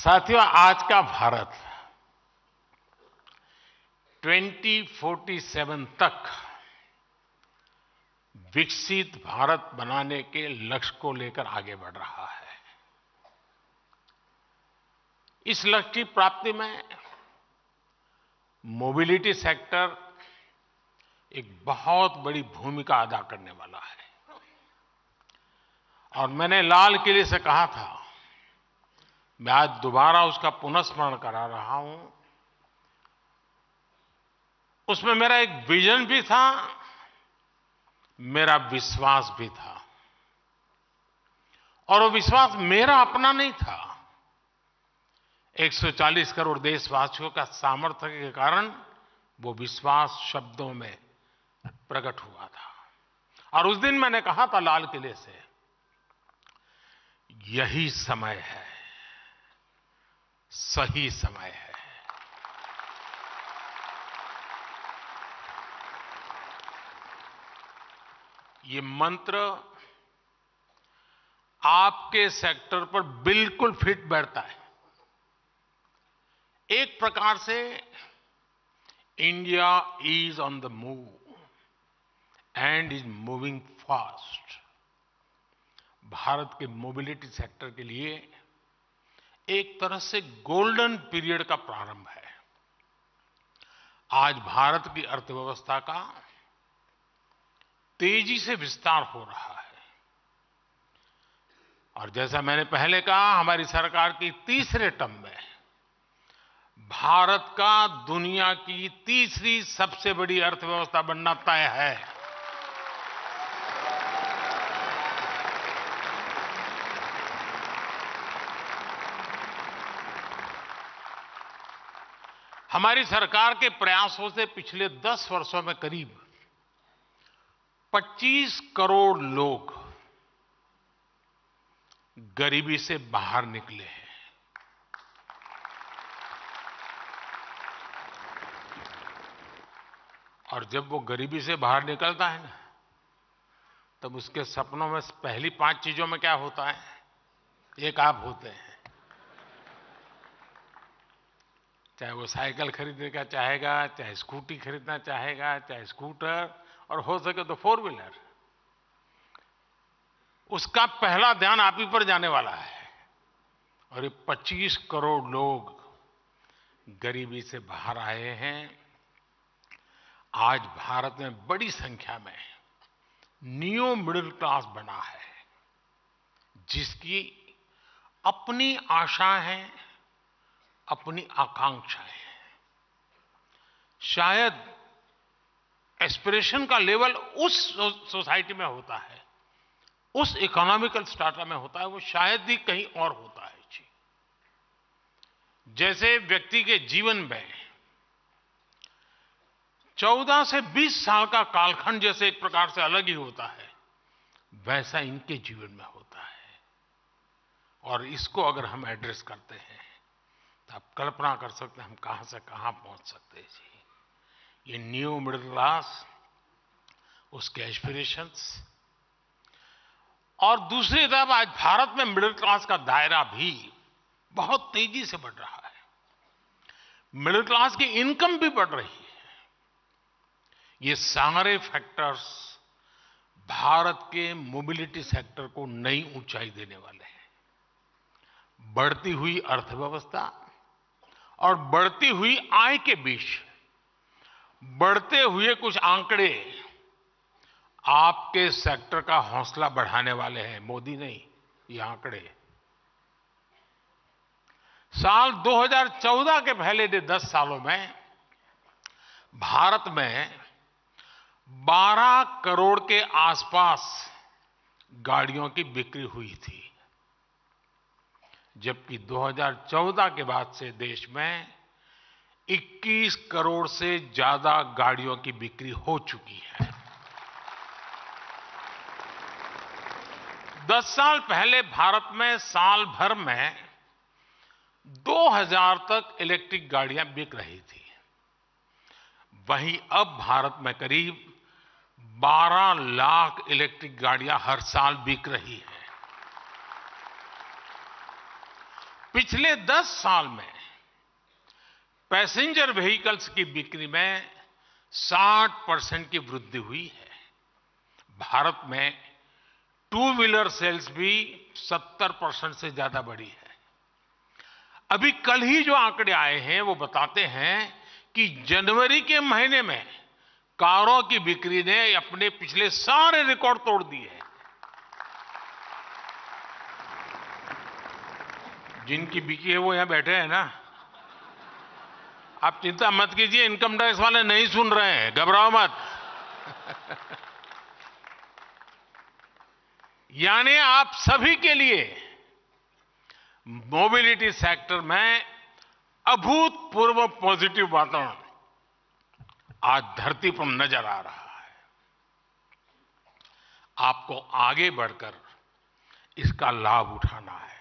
साथियों, आज का भारत 2047 तक विकसित भारत बनाने के लक्ष्य को लेकर आगे बढ़ रहा है। इस लक्ष्य की प्राप्ति में मोबिलिटी सेक्टर एक बहुत बड़ी भूमिका अदा करने वाला है। और मैंने लाल किले से कहा था, मैं आज दोबारा उसका पुनःस्मरण करा रहा हूं। उसमें मेरा एक विजन भी था, मेरा विश्वास भी था। और वो विश्वास मेरा अपना नहीं था, 140 करोड़ देशवासियों का सामर्थ्य के कारण वो विश्वास शब्दों में प्रकट हुआ था। और उस दिन मैंने कहा था लाल किले से, यही समय है, सही समय है। ये मंत्र आपके सेक्टर पर बिल्कुल फिट बैठता है। एक प्रकार से India is on the move and is moving fast. Bharat के मोबिलिटी सेक्टर के लिए एक तरह से गोल्डन पीरियड का प्रारंभ है। आज भारत की अर्थव्यवस्था का तेजी से विस्तार हो रहा है। और जैसा मैंने पहले कहा, हमारी सरकार की तीसरे टर्म में भारत का दुनिया की तीसरी सबसे बड़ी अर्थव्यवस्था बनना तय है। हमारी सरकार के प्रयासों से पिछले 10 वर्षों में करीब 25 करोड़ लोग गरीबी से बाहर निकले हैं। और जब वो गरीबी से बाहर निकलता है ना, तब उसके सपनों में पहली 5 चीजों में क्या होता है? एक आप होते हैं। चाहे वो साइकिल खरीदने का चाहेगा, चाहे स्कूटी खरीदना चाहेगा, चाहे स्कूटर, और हो सके तो 4 व्हीलर। उसका पहला ध्यान आप ही पर जाने वाला है। और ये 25 करोड़ लोग गरीबी से बाहर आए हैं। आज भारत में बड़ी संख्या में न्यू मिडिल क्लास बना है, जिसकी अपनी आशाएं हैं, अपनी आकांक्षाएं हैं। शायद एस्पिरेशन का लेवल उस सोसाइटी में होता है, उस इकोनॉमिकल स्ट्राटा में होता है, वो शायद ही कहीं और होता है। जी, जैसे व्यक्ति के जीवन में 14 से 20 साल का कालखंड जैसे एक प्रकार से अलग ही होता है, वैसा इनके जीवन में होता है। और इसको अगर हम एड्रेस करते हैं तो आप कल्पना कर सकते हैं हम कहां से कहां पहुंच सकते हैं। जी, ये न्यू मिडिल क्लास, उसके एस्पिरेशंस, और दूसरी तरफ आज भारत में मिडिल क्लास का दायरा भी बहुत तेजी से बढ़ रहा है। मिडिल क्लास की इनकम भी बढ़ रही है। ये सारे फैक्टर्स भारत के मोबिलिटी सेक्टर को नई ऊंचाई देने वाले हैं। बढ़ती हुई अर्थव्यवस्था और बढ़ती हुई आय के बीच बढ़ते हुए कुछ आंकड़े आपके सेक्टर का हौसला बढ़ाने वाले हैं। मोदी नहीं, ये आंकड़े। साल 2014 के पहले 10 सालों में भारत में 12 करोड़ के आसपास गाड़ियों की बिक्री हुई थी, जबकि 2014 के बाद से देश में 21 करोड़ से ज्यादा गाड़ियों की बिक्री हो चुकी है। 10 साल पहले भारत में साल भर में 2000 तक इलेक्ट्रिक गाड़ियां बिक रही थी। वहीं अब भारत में करीब 12 लाख इलेक्ट्रिक गाड़ियां हर साल बिक रही हैं। पिछले 10 साल में पैसेंजर व्हीकल्स की बिक्री में 60% की वृद्धि हुई है। भारत में टू व्हीलर सेल्स भी 70% से ज्यादा बढ़ी है। अभी कल ही जो आंकड़े आए हैं वो बताते हैं कि जनवरी के महीने में कारों की बिक्री ने अपने पिछले सारे रिकॉर्ड तोड़ दिए हैं। जिनकी बिकी है वो यहां बैठे हैं ना, आप चिंता मत कीजिए, इनकम टैक्स वाले नहीं सुन रहे हैं, घबराओ मत। यानी आप सभी के लिए मोबिलिटी सेक्टर में अभूतपूर्व पॉजिटिव वातावरण आज धरती पर नजर आ रहा है। आपको आगे बढ़कर इसका लाभ उठाना है।